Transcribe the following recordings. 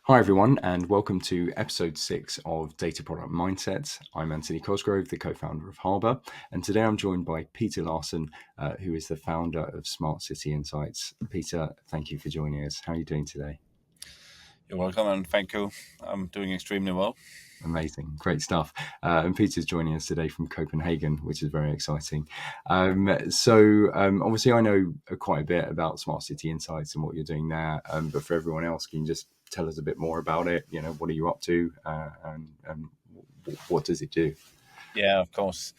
Hi, everyone, and welcome to episode 6 of Data Product Mindsets. I'm Anthony Cosgrove, the co founder of Harbr, and today I'm joined by Peter Larsen, who is the founder of Smart City Insights. Peter, thank you for joining us. How are you doing today? You're welcome and thank you. I'm doing extremely well. Amazing, great stuff. And Peter's joining us today from Copenhagen, which is very exciting. Obviously, I know quite a bit about Smart City Insights and what you're doing there. But for everyone else, can you just tell us a bit more about it? You know, what are you up to, and what does it do? Yeah, of course.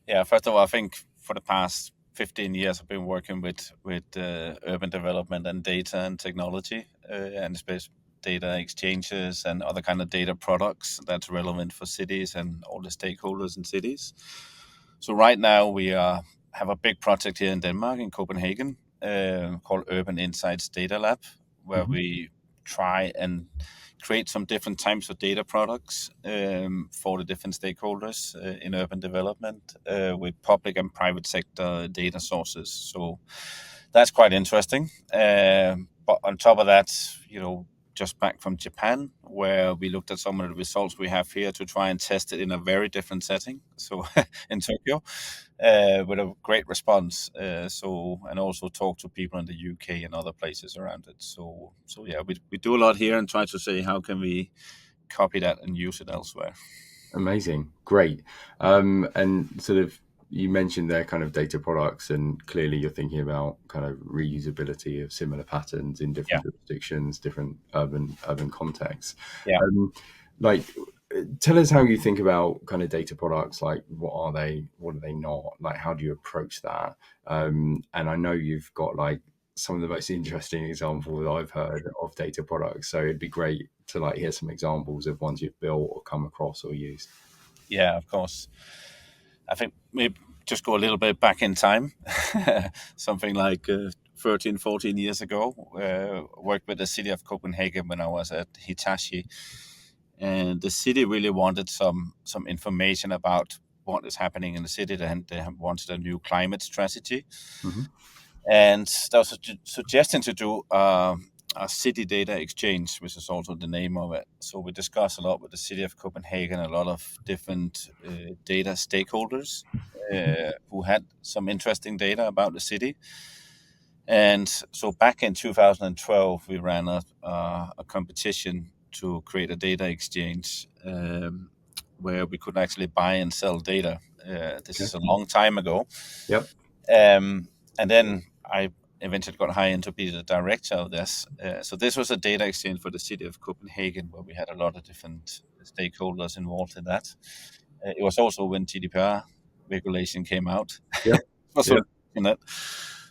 Yeah, first of all, I think for the past 15 years, I've been working with urban development and data and technology, and space data exchanges and other kind of data products that's relevant for cities and all the stakeholders in cities. So right now have a big project here in Denmark, in Copenhagen, called Urban Insights Data Lab, where Hmm. we try and create some different types of data products for the different stakeholders in urban development with public and private sector data sources. So that's quite interesting. But on top of that, just back from Japan, where we looked at some of the results we have here to try and test it in a very different setting. So in Tokyo, with a great response. And also talk to people in the UK and other places around it. So yeah, we do a lot here and try to say how can we copy that and use it elsewhere. Amazing, great. And sort of, you mentioned their kind of data products, and clearly you're thinking about kind of reusability of similar patterns in Yeah, different jurisdictions, different urban contexts. yeah. Um, like, tell us how you think about kind of data products. Like, what are they? What are they not? Like, how do you approach that? And I know you've got like some of the most interesting examples I've heard of data products. So it'd be great to like hear some examples of ones you've built or come across or used. Yeah, of course. I think maybe just go a little bit back in time, something like 13, 14 years ago. Worked with the city of Copenhagen when I was at Hitachi, and the city really wanted some information about what is happening in the city. They wanted a new climate strategy, Hmm. and there was a suggestion to do a city data exchange, which is also the name of it. So we discussed a lot with the city of Copenhagen, a lot of different data stakeholders who had some interesting data about the city. And so back in 2012, we ran a competition to create a data exchange where we could actually buy and sell data. This Okay. is a long time ago. Yep. And then I eventually got hired to be the director of this. So this was a data exchange for the city of Copenhagen, where we had a lot of different stakeholders involved in that. It was also when GDPR regulation came out. Yep. Also Yep. in that.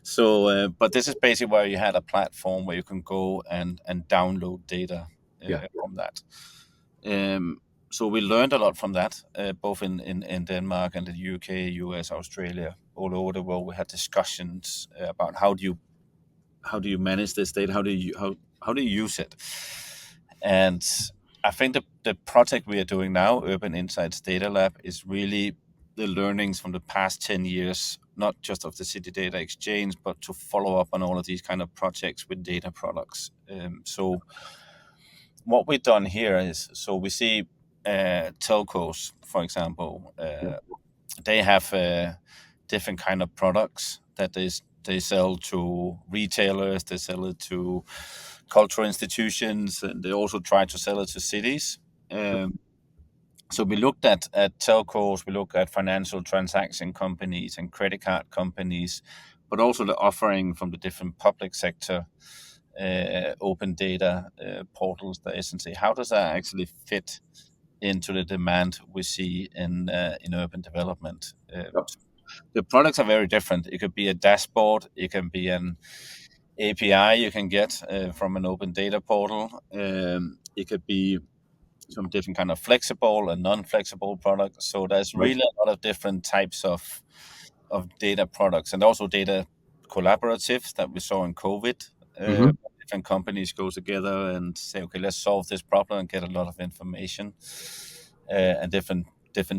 So, but this is basically where you had a platform where you can go and download data Yeah. from that. Um, so we learned a lot from that, both in Denmark and the UK, US, Australia, all over the world. We had discussions about how do you manage this data, how do you use it, and I think the project we are doing now, Urban Insights Data Lab, is really the learnings from the past 10 years, not just of the city data exchange, but to follow up on all of these kind of projects with data products. So what we've done here is, so we see telcos, for example, Yeah. they have different kind of products that they sell to retailers, they sell it to cultural institutions, and they also try to sell it to cities. Yep. So we looked at telcos, we looked at financial transaction companies and credit card companies, but also the offering from the different public sector open data portals. The essence, how does that actually fit into the demand we see in urban development? Yep. The products are very different. It could be a dashboard, it can be an API you can get from an open data portal. It could be some different kind of flexible and non-flexible products. So there's Right. really a lot of different types of data products, and also data collaboratives that we saw in COVID. Hmm. Different companies go together and say, okay, let's solve this problem and get a lot of information, and different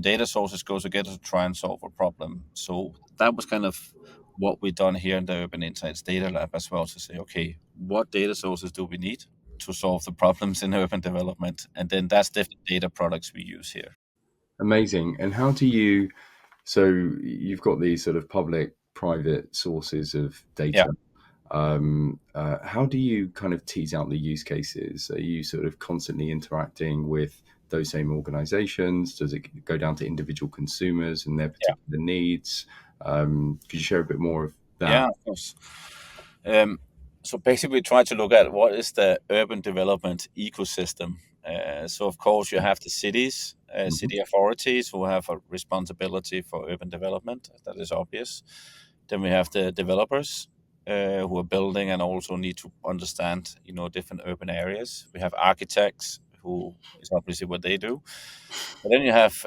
data sources go together to try and solve a problem. So that was kind of what we've done here in the Urban Insights Data Lab as well, to say, okay, what data sources do we need? to solve the problems in urban development. And then that's different data products we use here. Amazing. And how do you, so you've got these sort of public, private sources of Yeah. data. How do you kind of tease out the use cases? Are you sort of constantly interacting with those same organizations? Does it go down to individual consumers and their Yeah. particular needs? Could you share a bit more of that? Yeah, of course. So basically, we try to look at what is the urban development ecosystem. So of course, you have the cities, city authorities who have a responsibility for urban development. That is obvious. Then we have the developers who are building and also need to understand, different urban areas. We have architects who is obviously what they do. But then you have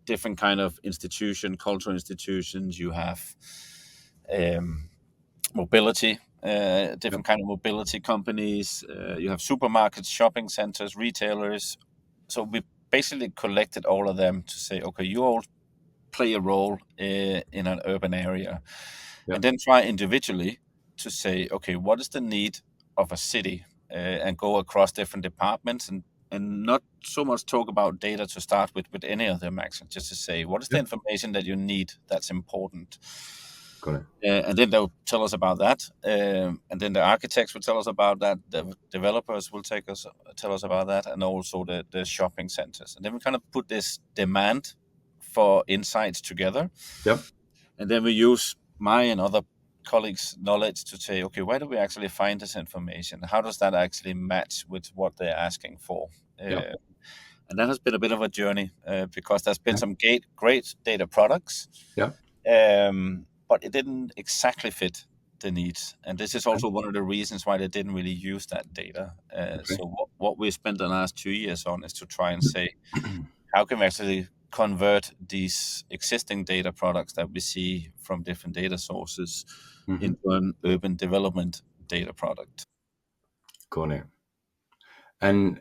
different kind of cultural institutions. You have um, mobility, different kind of mobility companies. You have supermarkets, shopping centers, retailers. So we basically collected all of them to say, okay, you all play a role in an urban area, Yeah. and then try individually to say, okay, what is the need of a city, and go across different departments and not so much talk about data to start with any of them, actually, just to say, what is the Yeah. information that you need that's important? Got it. And then they'll tell us about that, and then the architects will tell us about that. The developers will tell us about that, and also the shopping centers. And then we kind of put this demand for insights together, Yep. and then we use my and other colleagues' knowledge to say, okay, where do we actually find this information? How does that actually match with what they're asking for? Yep. And that has been a bit of a journey, because there's been Yeah. some great data products, Yep. but it didn't exactly fit the needs. And this is also one of the reasons why they didn't really use that data. So what we spent the last 2 years on is to try and say, how can we actually convert these existing data products that we see from different data sources into an urban development data product? Got it. And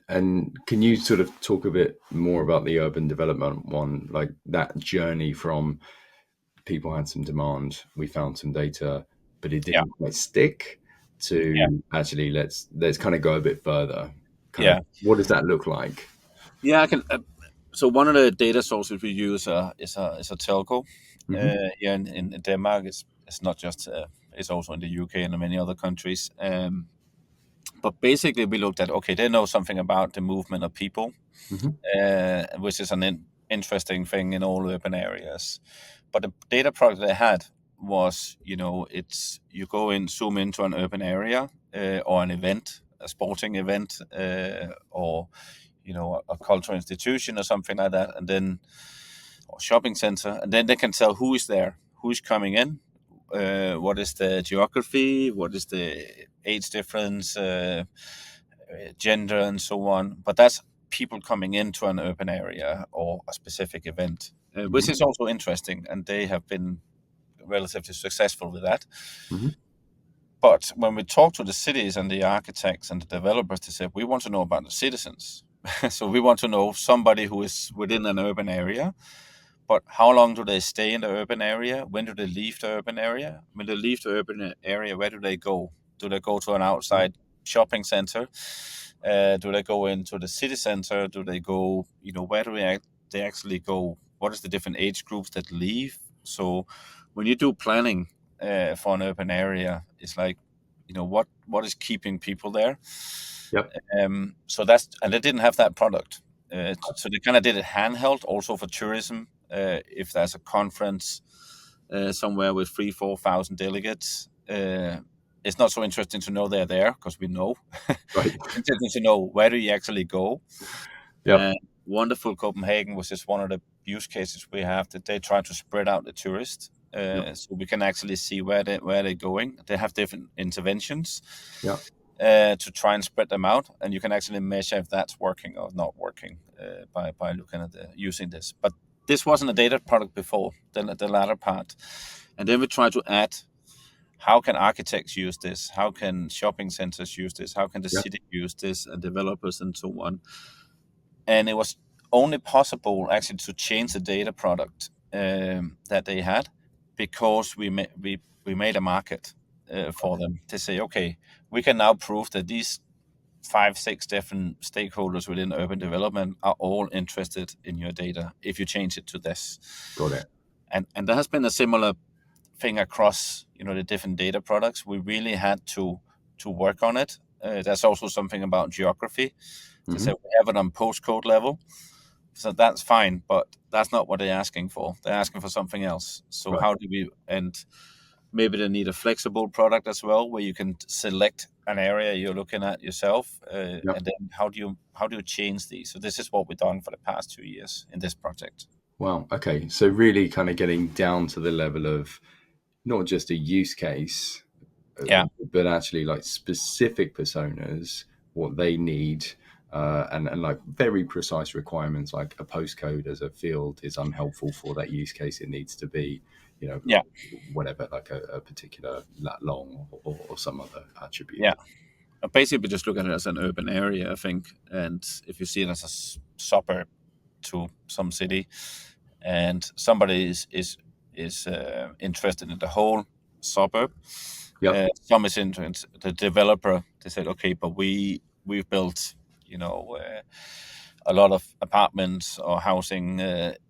can you sort of talk a bit more about the urban development one, like that journey from people had some demand, we found some data, but it Yeah, didn't quite stick, yeah, to actually let's kind of go a bit further. Kind of yeah, what does that look like? yeah. I can. So one of the data sources we use is a telco Hmm. here in Denmark. It's not just it's also in the UK and in many other countries. But basically, we looked at, okay, they know something about the movement of people, Hmm. which is an interesting thing in all urban areas. But the data product they had was, it's you go in, zoom into an urban area, or an event, a sporting event, or a cultural institution or something like that, and then or shopping center, and then they can tell who is there, who's coming in, what is the geography, what is the age difference, gender, and so on. But that's people coming into an urban area or a specific event, which Hmm. is also interesting, and they have been relatively successful with that. Hmm. But when we talk to the cities and the architects and the developers, they say, we want to know about the citizens. So we want to know somebody who is within an urban area, but how long do they stay in the urban area? When do they leave the urban area? When they leave the urban area, where do they go? Do they go to an outside shopping center? Do they go into the city center? Do they go, where do they actually go? What is the different age groups that leave? So when you do planning for an urban area, it's like, what is keeping people there? Yep. So and they didn't have that product. So they kind of did it handheld also for tourism. If there's a conference somewhere with 3,000-4,000 delegates, it's not so interesting to know they're there because we know. Right. It's interesting to know, where do you actually go. Yep. Wonderful Copenhagen was just one of the use cases we have, that they try to spread out the tourists, Yep. so we can actually see where they're going. They have different interventions Yep. to try and spread them out, and you can actually measure if that's working or not working by looking at using this. But this wasn't a data product before, the latter part. And then we try to add, how can architects use this? How can shopping centers use this? How can the Yep. city use this, and developers and so on? And it was only possible actually to change the data product that they had, because we made a market for them to say, okay, we can now prove that these 5-6 different stakeholders within urban development are all interested in your data if you change it to this. Got it. And there has been a similar thing across the different data products. We really had to work on it. There's also something about geography. They say we have it on postcode level, so that's fine, but that's not what they're asking for. They're asking for something else. So Right. how do we, and maybe they need a flexible product as well, where you can select an area you're looking at yourself, and then how do you change these? So this is what we've done for the past 2 years in this project. Wow. Okay. So really kind of getting down to the level of not just a use case, but actually like specific personas, what they need, and like very precise requirements, like a postcode as a field is unhelpful for that use case. It needs to be, whatever, like a particular lat long or some other attribute. Yeah. Basically, just look at it as an urban area, I think. And if you see it as a suburb to some city, and somebody is interested in the whole suburb, some is interested. The developer, they said, okay, but we've built, a lot of apartments or housing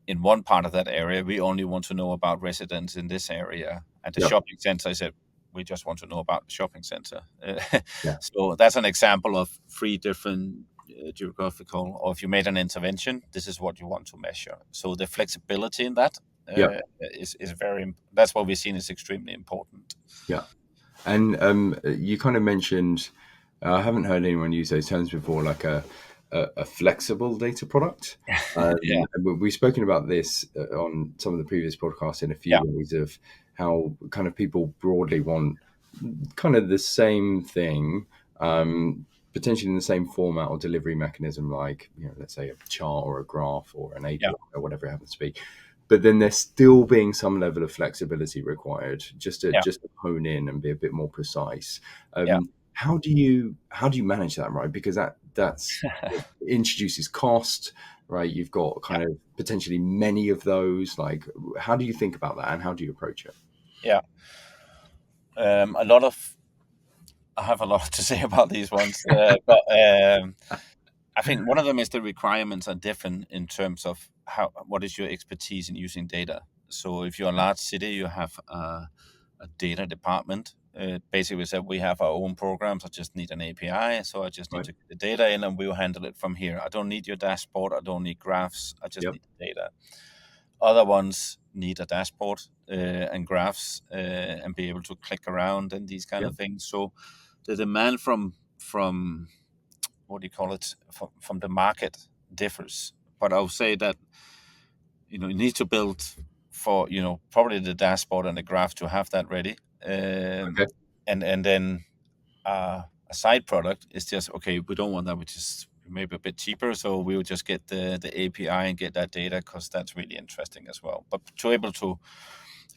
in one part of that area. We only want to know about residents in this area. And the shopping center, I said, we just want to know about the shopping center. So that's an example of 3 different geographical, or if you made an intervention, this is what you want to measure. So the flexibility in that is very, that's what we've seen is extremely important. Yeah. And you kind of mentioned, I haven't heard anyone use those terms before, like a flexible data product. We've spoken about this on some of the previous podcasts in a few ways of how kind of people broadly want kind of the same thing, potentially in the same format or delivery mechanism, like, let's say a chart or a graph or an API or whatever it happens to be. But then there's still being some level of flexibility required just to hone in and be a bit more precise. How do you manage that, right? Because that's introduces cost, right? You've got kind of potentially many of those. Like, how do you think about that, and how do you approach it? I have a lot to say about these ones, but I think one of them is the requirements are different in terms of what is your expertise in using data. So if you're a large city, you have a data department. Basically, we said we have our own programs. I just need an API, so I just need to get the data in, and we'll handle it from here. I don't need your dashboard. I don't need graphs. I just need the data. Other ones need a dashboard and graphs and be able to click around and these kind of things. So the demand from what do you call it, from the market differs. But I would say that you need to build for probably the dashboard and the graph to have that ready. And then a side product is just, okay, we don't want that, which is maybe a bit cheaper, so we'll just get the API and get that data, because that's really interesting as well. But to able to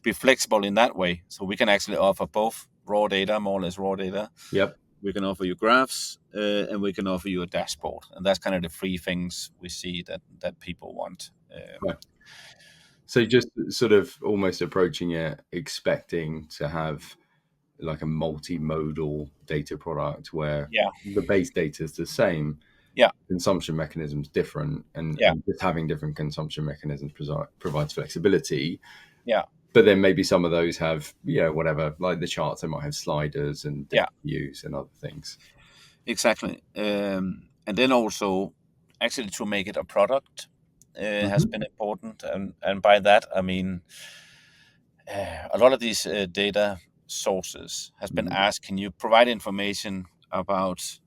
be flexible in that way, so we can actually offer both raw data, more or less raw data. We can offer you graphs, and we can offer you a dashboard, and that's kind of the 3 things we see that people want. So just sort of almost approaching it, expecting to have like a multi-modal data product where the base data is the same, consumption mechanisms different, and just having different consumption mechanisms provides flexibility. But then maybe some of those have, whatever, like the charts, they might have sliders and views and other things. Exactly. And then also, actually, to make it a product has been important. And by that, I mean, a lot of these data sources has been asked, can you provide information about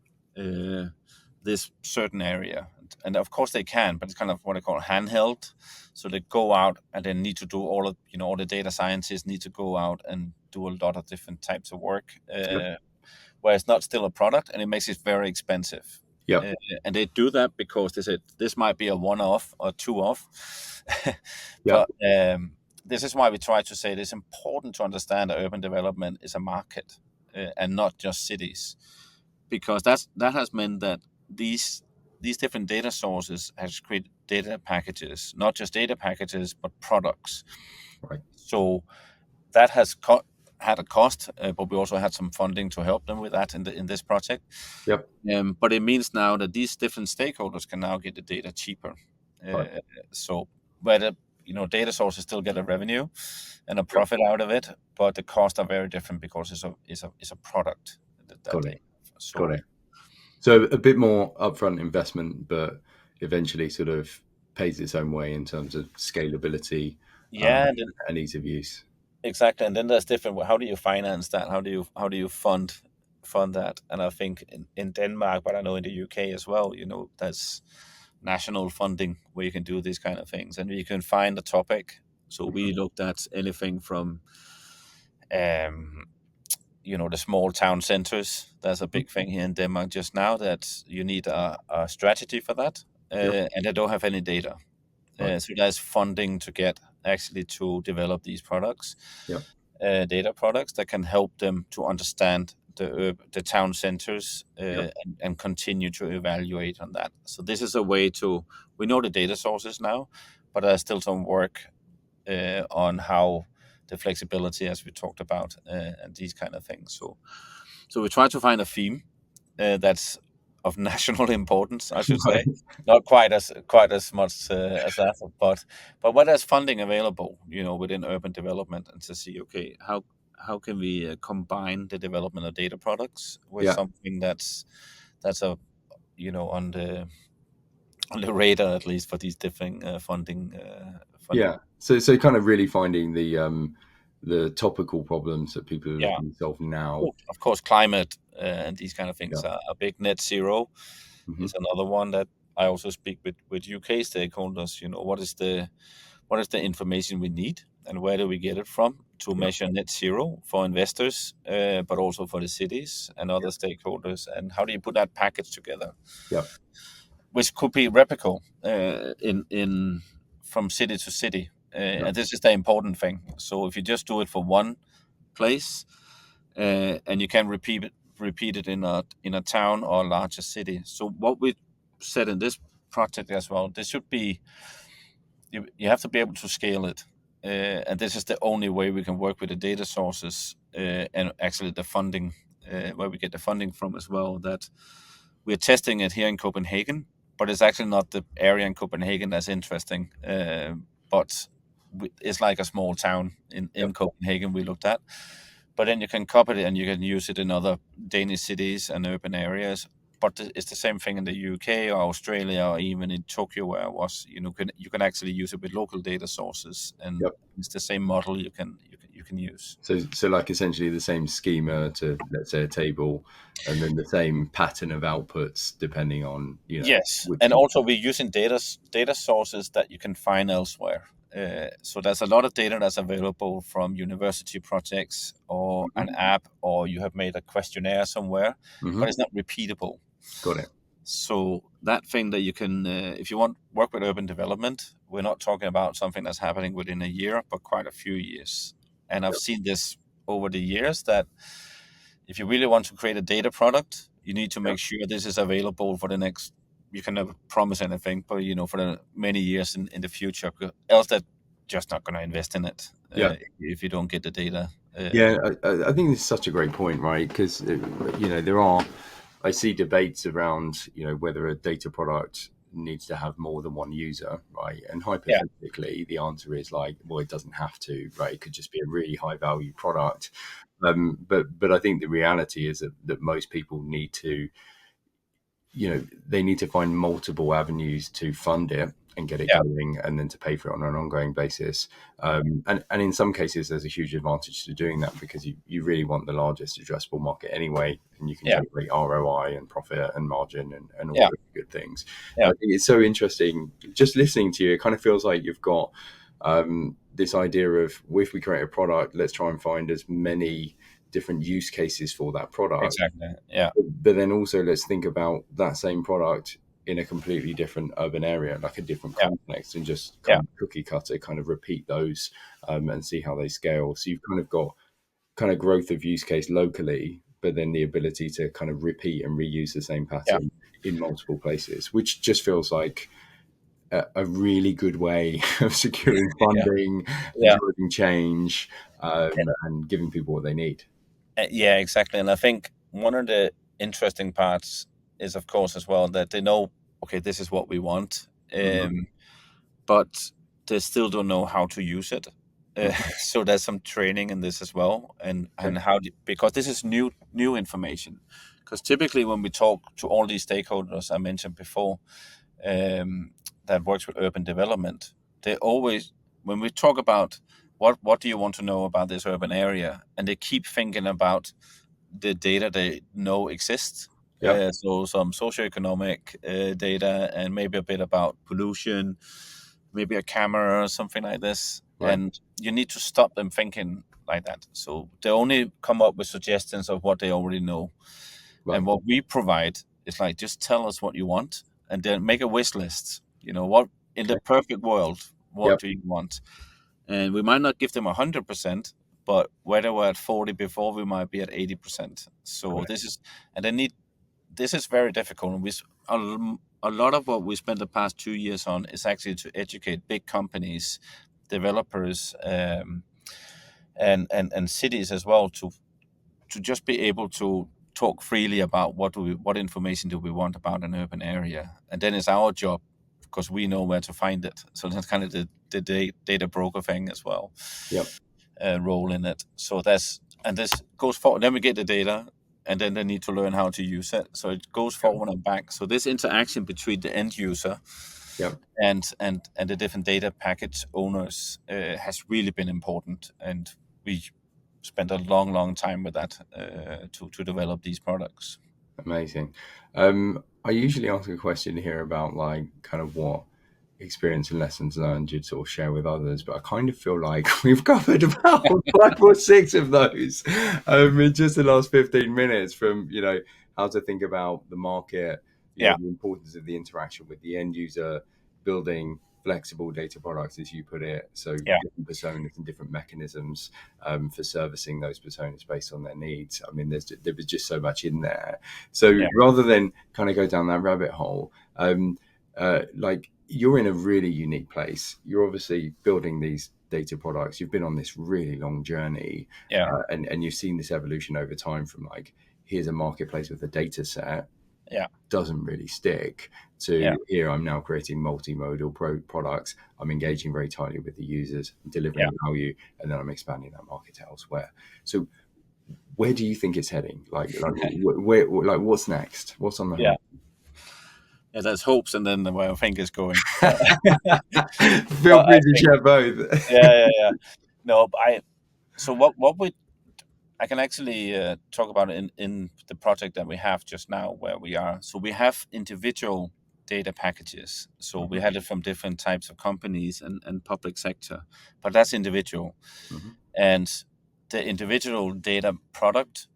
this certain area? And of course they can, but it's kind of what I call handheld. So they go out and they need to do all the data scientists need to go out and do a lot of different types of work, where it's not still a product, and it makes it very expensive. And they do that because they said this might be a one-off or two-off. But this is why we try to say it is important to understand that urban development is a market and not just cities, because that has meant that these different data sources has created data packages, not just data packages, but products. So that has had a cost, but we also had some funding to help them with that in this project. Yep. But it means now that these different stakeholders can now get the data cheaper. Right. So where the data sources still get a revenue and a Yep. profit out of it, but the costs are very different because it's a product that Got they it. have. So Got it. So a bit more upfront investment, but eventually sort of pays its own way in terms of scalability, yeah, and then, and ease of use. exactly. And then there's different. How do you finance that? How do you fund that? And I think in Denmark, but I know in the UK as well, there's national funding where you can do these kind of things, and you can find a topic. So we looked at anything from um, the small town centers. There's a big thing here in Denmark just now that you need a strategy for that, Yep. and they don't have any data. Right. So there's funding to get actually to develop these products, Yep. data products that can help them to understand the town centers, Yep. and continue to evaluate on that. So this is a way we know the data sources now, but there's still some work on how the flexibility, as we talked about, and these kind of things. So we try to find a theme that's of national importance, I should say, Right. not quite as much as that, but where there's funding available, within urban development, and to see, okay, how can we combine the development of data products with Yeah. something that's a on the radar, at least, for these different funding. Yeah. So kind of really finding the topical problems that people are Yeah. looking to solve now. Of course, climate and these kind of things Yeah. are a big. Net zero Hmm. is another one that I also speak with UK stakeholders. What is the information we need, and where do we get it from to Yeah. measure net zero for investors, but also for the cities and other stakeholders, and how do you put that package together, Yeah. which could be replicable in from city to city, Yeah. and this is the important thing. So if you just do it for one place, and you can repeat it in a town or a larger city. So what we said in this project as well, this should be you have to be able to scale it, and this is the only way we can work with the data sources, and actually the funding, where we get the funding from as well. That we're testing it here in Copenhagen, but it's actually not the area in Copenhagen that's interesting. But it's like a small town Yeah. in Copenhagen we looked at. But then you can copy it and you can use it in other Danish cities and urban areas. But it's the same thing in the UK or Australia or even in Tokyo, where I was. You can actually use it with local data sources, and Yep. it's the same model you can use. So like essentially the same schema to, let's say, a table, and then the same pattern of outputs depending on Yes, which. and also we're using data sources that you can find elsewhere. So there's a lot of data that's available from university projects or Mhm. an app, or you have made a questionnaire somewhere, but Mhm. it's not repeatable. Got it. So that thing that you can, if you want work with urban development, we're not talking about something that's happening within a year, but quite a few years. And I've Yep. seen this over the years that if you really want to create a data product, you need to Yep. make sure this is available for the next. You can never promise anything, but for the many years in the future, else they're just not going to invest in it Yeah. if you don't get the data. Yeah. I think this is such a great point, right? Because there are, I see debates around whether a data product needs to have more than one user, right? And Yeah, hypothetically, the answer is like, well, it doesn't have to, right? It could just be a really high value product. But I think the reality is that most people need to, they need to find multiple avenues to fund it and get it yeah, going, and then to pay for it on an ongoing basis. And in some cases, there's a huge advantage to doing that, because you really want the largest addressable market anyway, and you can yeah, generate ROI and profit and margin and all yeah, those good things. yeah, I think it's so interesting. Just listening to you, it kind of feels like you've got this idea of, well, if we create a product, let's try and find as many different use cases for that product, exactly. Yeah, but then also let's think about that same product in a completely different urban area, like a different yeah, context, and just yeah, kind of cookie cutter, kind of repeat those, and see how they scale. So you've kind of got kind of growth of use case locally, but then the ability to kind of repeat and reuse the same yeah. pattern in multiple places, which just feels like a really good way of securing Yeah, funding, yeah, driving change, and giving people what they need. yeah, exactly. And I think one of the interesting parts is, of course, as well that they know, okay, this is what we want, Hmm. but they still don't know how to use it. Uh, Hmm. so there's some training in this as well, Okay. and because this is new information. Because typically when we talk to all these stakeholders I mentioned before, that works with urban development, they always, when we talk about what do you want to know about this urban area, and they keep thinking about the data they know exists. Yep. So some socioeconomic data, and maybe a bit about pollution, maybe a camera or something like this. Right. And you need to stop them thinking like that. So they only come up with suggestions of what they already know. And Right. what we provide is like, just tell us what you want, and then make a wish list. What in the Okay. perfect world, what Yep. do you want? And we might not give them 100%, but where they were at 40 before, we might be at 80%. So Got it. this is, and they need, this is very difficult. And a lot of what we spent the past 2 years on is actually to educate big companies, developers, and cities as well, to just be able to talk freely about what information do we want about an urban area. And then it's our job, because we know where to find it. So that's kind of the data broker thing as well, Yep. role in it. So and this goes forward. Then we get the data, and then they need to learn how to use it. So it goes Yep. forward and back. So this interaction between the end user Yep. and the different data package owners has really been important, and we spent a long time with that to develop these products. Amazing. I usually ask a question here about like kind of what experience and lessons learned you'd sort of share with others, but I kind of feel like we've covered about 5 or 6 of those in just the last 15 minutes, from how to think about the market, Yeah, the importance of the interaction with the end user, building flexible data products, as you put it, so yeah, different personas and different mechanisms for servicing those personas based on their needs. I mean, there was just so much in there. So yeah, rather than kind of go down that rabbit hole, like, you're in a really unique place. You're obviously building these data products. You've been on this really long journey, yeah, and you've seen this evolution over time from like, here's a marketplace with a data set, yeah, doesn't really stick, yeah, to here I'm now creating multimodal products. I'm engaging very tightly with the users, yeah, delivering value, and then I'm expanding that market to elsewhere. So where do you think it's heading? Where, like, what's next? What's on the yeah. horizon? Yeah, there's hopes, and then where I think it's going. Feel But I free to think, share both. yeah, yeah, yeah. No, but so what we I can actually talk about it in the project that we have just now where we are. So we have individual data packages. So we Hmm. had it from different types of companies and public sector, but that's individual. Hmm. And the individual data product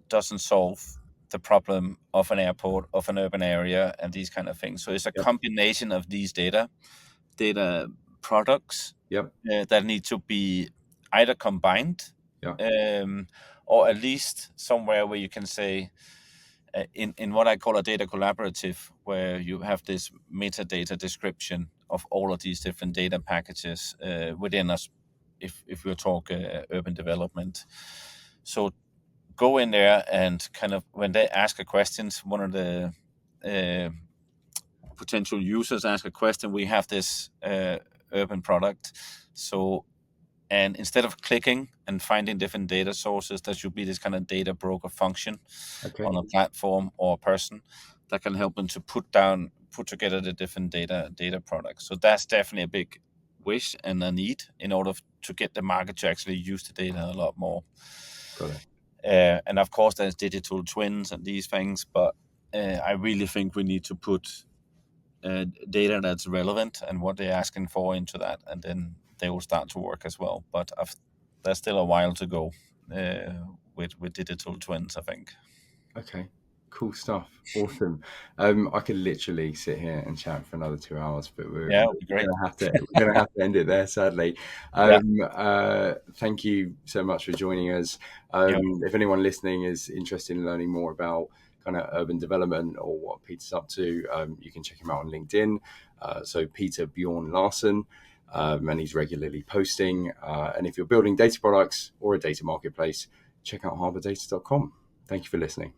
doesn't solve the problem of an airport, of an urban area, and these kind of things. So it's a Yep. combination of these data products Yep. that need to be either combined, Yeah. um, or at least somewhere where you can say, in what I call a data collaborative, where you have this metadata description of all of these different data packages within us, if we talk urban development. So go in there and kind of, when they ask a question, one of the uh, potential users ask a question, we have this urban product. So, and instead of clicking and finding different data sources, there should be this kind of data broker function Okay. on a platform or a person that can help them to put together the different data products. So that's definitely a big wish and a need in order to get the market to actually use the data a lot more. Got it. And of course, there's digital twins and these things, but I really think we need to put data that's relevant and what they're asking for into that, and then they will start to work as well. But there's still a while to go with digital twins, I think. Okay. Cool stuff. Awesome. I could literally sit here and chat for another 2 hours, but Yeah, it would be we're great. gonna have to end it there, sadly. Yeah, Thank you so much for joining us. yeah, If anyone listening is interested in learning more about kind of urban development or what Peter's up to, you can check him out on LinkedIn. So Peter Bjørn Larsen, and he's regularly posting. And if you're building data products or a data marketplace, check out harbordata.com. Thank you for listening.